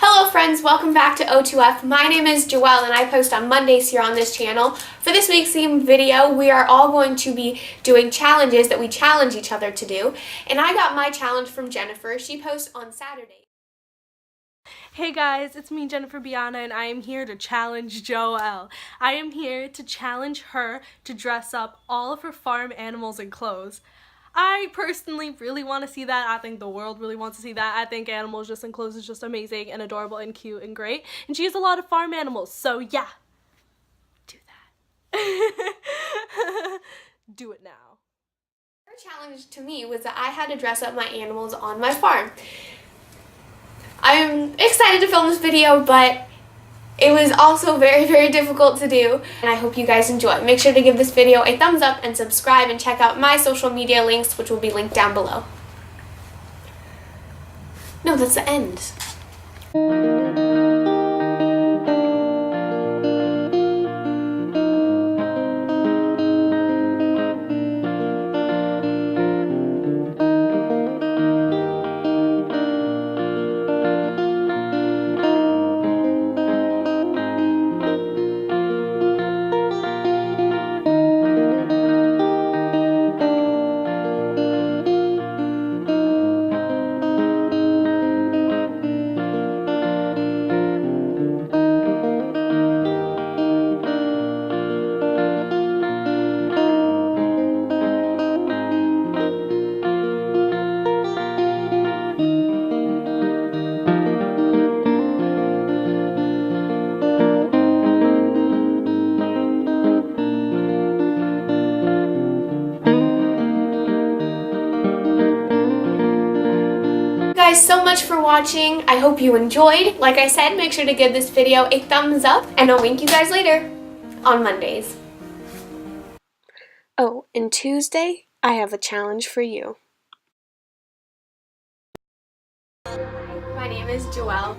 Hello friends, welcome back to O2F. My name is JoEll and I post on Mondays here on this channel. For this week's theme video, we are all going to be doing challenges that we challenge each other to do. And I got my challenge from Jennifer. She posts on Saturday. Hey guys, it's me, Jennifer Biana, and I am here to challenge JoEll. I am here to challenge her to dress up all of her farm animals in clothes. I personally really want to see that. I think the world really wants to see that. I think animals just in clothes is just amazing and adorable and cute and great. And she has a lot of farm animals, so yeah, do that. Do it now. Her challenge to me was that I had to dress up my animals on my farm. I'm excited to film this video, but it was also very, very difficult to do, and I hope you guys enjoy. Make sure to give this video a thumbs up and subscribe and check out my social media links, which will be linked down below. No, that's the end. Guys, so much for watching. I hope you enjoyed. Like I said, make sure to give this video a thumbs up, and I'll link you guys later on Mondays. Oh, and Tuesday, I have a challenge for you. My name is JoEll.